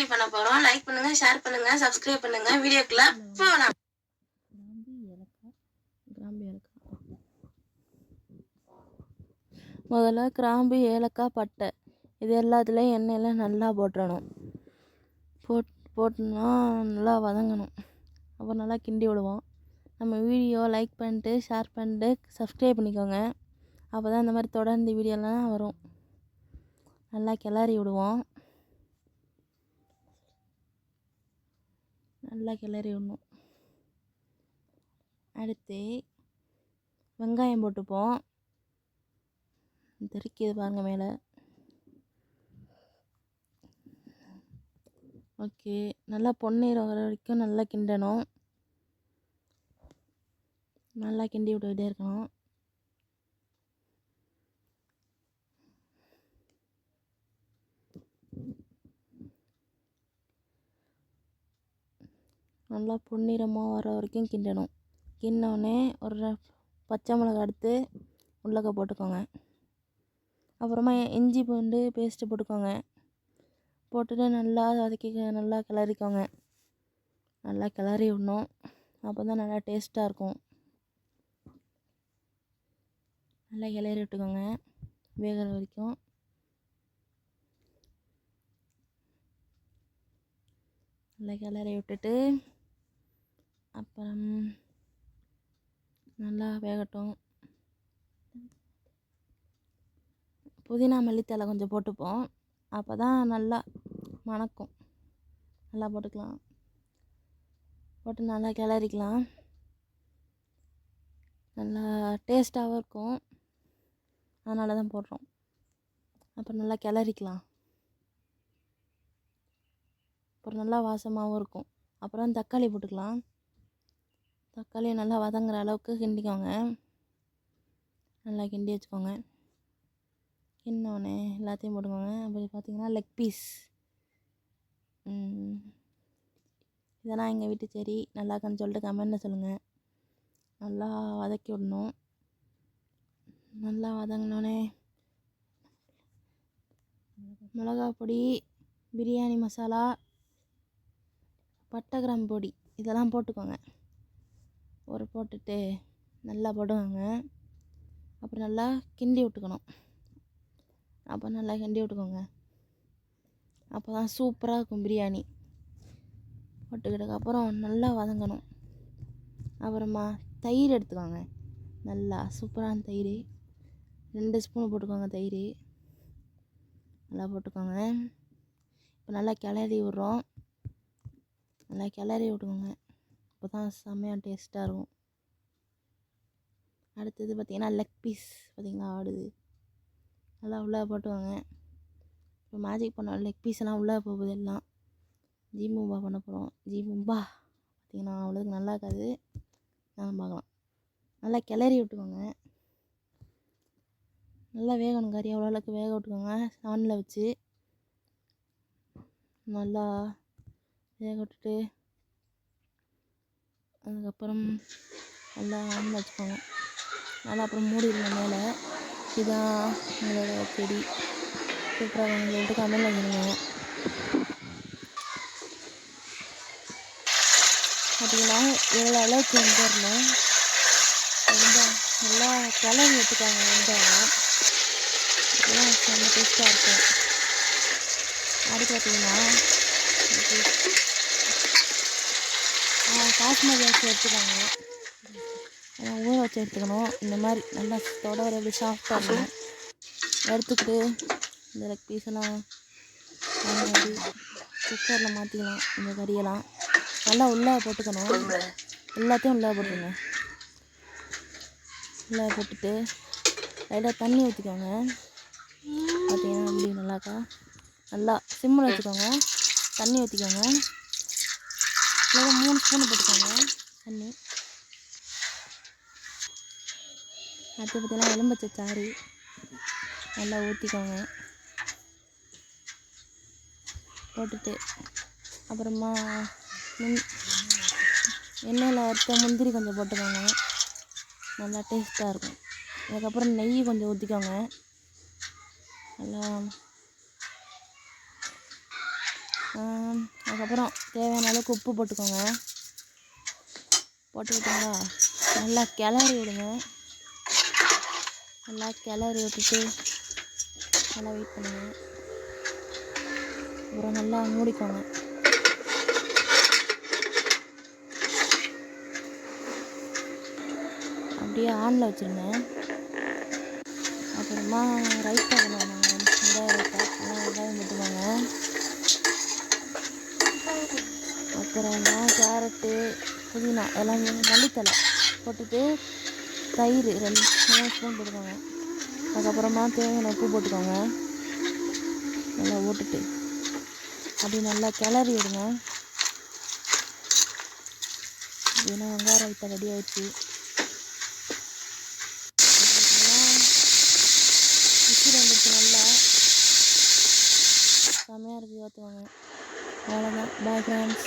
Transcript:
பிரியாணி பண்ண போகிறோம். லைக் பண்ணுங்கள், ஷேர் பண்ணுங்கள், சப்ஸ்கிரைப் பண்ணுங்கள். வீடியோக்குள்ளே போகலாம். கிராம்பு ஏலக்காய் முதல்ல கிராம்பு ஏலக்காய் பட்டை இது எல்லாத்துலேயும் எண்ணெயில் நல்லா போட்டுறணும். போட்டுனா நல்லா வதங்கணும். அப்புறம் நல்லா கிண்டி விடுவோம். நம்ம வீடியோ லைக் பண்ணிட்டு ஷேர் பண்ணிட்டு சப்ஸ்கிரைப் பண்ணிக்கோங்க. அப்போ தான் இந்த மாதிரி தொடர்ந்து வீடியோலாம் வரும். நல்லா கிளறி விடுவோம். நல்லா கிளறி விடணும். அடுத்து வெங்காயம் போட்டுப்போம். தெரிக்கிது பாருங்கள் மேலே. ஓகே, நல்லா பொன்னிறம் வர வரைக்கும் நல்லா கிண்டணும். நல்லா கிண்டி விட்டுக்கிட்டே இருக்கணும். நல்லா பொன்னிறமாக வர வரைக்கும் கிண்டணும். கிண்ணோடனே ஒரு பச்சை மிளகா எடுத்து உள்ளக்க போட்டுக்கோங்க. அப்புறமா இஞ்சி பூண்டு பேஸ்ட்டு போட்டுக்கோங்க. போட்டுட்டு நல்லா நல்லா கிளறிக்கோங்க. நல்லா கிளறி விடணும். அப்போ தான் நல்லா டேஸ்ட்டாக இருக்கும். நல்லா கிளறி விட்டுக்கோங்க வேகிற வரைக்கும். நல்லா கிளறி விட்டுட்டு அப்புறம் நல்லா வேகட்டும். புதினா மல்லித்தழை கொஞ்சம் போட்டுப்போம். அப்போ தான் நல்லா மணக்கும். நல்லா போட்டுக்கலாம். போட்டு நல்லா கிளறிக்கலாம். நல்லா டேஸ்ட்டாகவும் இருக்கும். அதனால தான் போடுறோம். அப்புறம் நல்லா கிளறிக்கலாம். அப்புறம் நல்லா வாசமாகவும் இருக்கும். அப்புறம் தக்காளி போட்டுக்கலாம். தக்காளி நல்லா வதங்குற அளவுக்கு கிண்டிக்கோங்க. நல்லா கிண்டி வச்சுக்கோங்க. கிண்ணோடனே எல்லாத்தையும் போட்டுக்கோங்க. அப்படி பார்த்திங்கன்னா லெக் பீஸ் இதெல்லாம் எங்கள் வீட்டு சரி நல்லா இருக்குன்னு சொல்லிட்டு கமெண்ட்டில் சொல்லுங்கள். நல்லா வதக்கி விடணும். நல்லா வதங்கினோடனே மிளகா பொடி, பிரியாணி மசாலா, பட்டை கிராம்பு பொடி இதெல்லாம் போட்டுக்கோங்க. போட்டுட்டு நல்லா போட்டுக்கோங்க. அப்புறம் நல்லா கிண்டி விட்டுக்கணும். அப்போ நல்லா கிண்டி விட்டுக்கோங்க. அப்போ தான் சூப்பராக இருக்கும் பிரியாணி. போட்டுக்கிட்டதுக்கப்புறம் நல்லா வதங்கணும். அப்புறமா தயிர் எடுத்துக்கோங்க. நல்லா சூப்பரான தயிர் 2 ஸ்பூன் போட்டுக்கோங்க. தயிர் நல்லா போட்டுக்கோங்க. இப்போ நல்லா கிளறி விட்றோம். நல்லா கிளறி விட்டுக்கோங்க. அப்போ தான் செம்மையாக டேஸ்ட்டாக இருக்கும். அடுத்தது பார்த்திங்கன்னா லெக் பீஸ் பார்த்திங்களா ஆடுது. நல்லா உள்ளே போட்டுக்கோங்க. இப்போ மேஜிக் பண்ண லெக் பீஸ் எல்லாம் உள்ளே போகுது. எல்லாம் ஜீமும்பா பண்ண போகிறோம். ஜீமும்பா பார்த்திங்கன்னா அவ்வளோதுக்கு நல்லா இருக்காது. நான் பார்க்கலாம். நல்லா கிளறி விட்டுக்கோங்க. நல்லா வேகணும். கறி அவ்வளோ அளவுக்கு வேக விட்டுக்கோங்க. சானில் வச்சு நல்லா வேக விட்டுட்டு அதுக்கப்புறம் நல்லா ஆன் வச்சுக்கோங்க. நல்லா அப்புறம் மூடிடுங்க மேலே. இதுதான் உங்களோட செடி சூப்பராக சொல்லிட்டு கமெண்ட்டில் சொல்லுங்க. பார்த்தீங்கன்னா எவ்வளோ அளவுக்கு வந்துடணும். ரொம்ப நல்லா கிளறி எடுத்துக்காங்க. வெங்காயம் இதெல்லாம் செம்ம டேஸ்ட்டாக இருக்கும். அடுத்து பார்த்தீங்கன்னா காஷ்மீரி அரிசி எடுத்துக்காங்க. ஊற வச்சு எடுத்துக்கணும். இந்த மாதிரி நல்லா தொடர எப்படி சாஃப்டாக இருக்கணும். எடுத்துக்கிட்டு இந்த லெக் பீஸெல்லாம் மாதிரி குக்கரில் மாற்றிக்கலாம். இந்த கறியெல்லாம் நல்லா உள்ளே போட்டுக்கணும். எல்லாத்தையும் உள்ளே போட்டுருங்க. உள்ளே போட்டுட்டு லைட்டாக தண்ணி ஊற்றிக்கோங்க. பார்த்தீங்கன்னா அப்படி நல்லாக்கா நல்லா சிம்மில் வச்சுக்கோங்க. தண்ணி ஊற்றிக்கோங்க. இல்லைன்னா 3 ஸ்பூன் போட்டுக்கோங்க தண்ணி. அடுத்து பார்த்தீங்கன்னா எலும்பச்சை சாறு நல்லா ஊற்றிக்கோங்க. போட்டுட்டு அப்புறமா எண்ணெயில் வறுத்த முந்திரி கொஞ்சம் போட்டுக்கோங்க. நல்லா டேஸ்ட்டாக இருக்கும். அதுக்கப்புறம் நெய் கொஞ்சம் ஊற்றிக்கோங்க. நல்லா அதுக்கப்புறம் தேவையான அளவுக்கு உப்பு போட்டுக்கோங்க. போட்டுக்கிட்டீங்களா, நல்லா கிளறி விடுங்க. நல்லா கிளறி விட்டுட்டு நல்லா வெயிட் பண்ணுங்கள். அப்புறம் நல்லா மூடிக்கோங்க. அப்படியே ஆனில் வச்சுருங்க. அப்புறமா ரைத்தா பண்ணுவோம் நாங்கள், வெங்காய ரைத்தா. நல்லா வெங்காயம் போட்டுக்கோங்க. அப்புறமா கேரட்டு, புதினா எல்லாம் மல்லித்தலை போட்டுட்டு தயிர் 2 ஸ்பூன் போட்டுக்கோங்க. அதுக்கப்புறமா தேவையான உப்பு போட்டுக்கோங்க. நல்லா போட்டுட்டு அப்படி நல்லா கிளறி விடுங்க. அப்படின்னா வெங்காய ரைத்தா ரெடி ஆயிடுச்சு. விசில் வந்துடுச்சு, நல்லா செம்மையாக இருக்குது, பார்த்துக்கோங்க. அவ்வளோதான். Bye friends.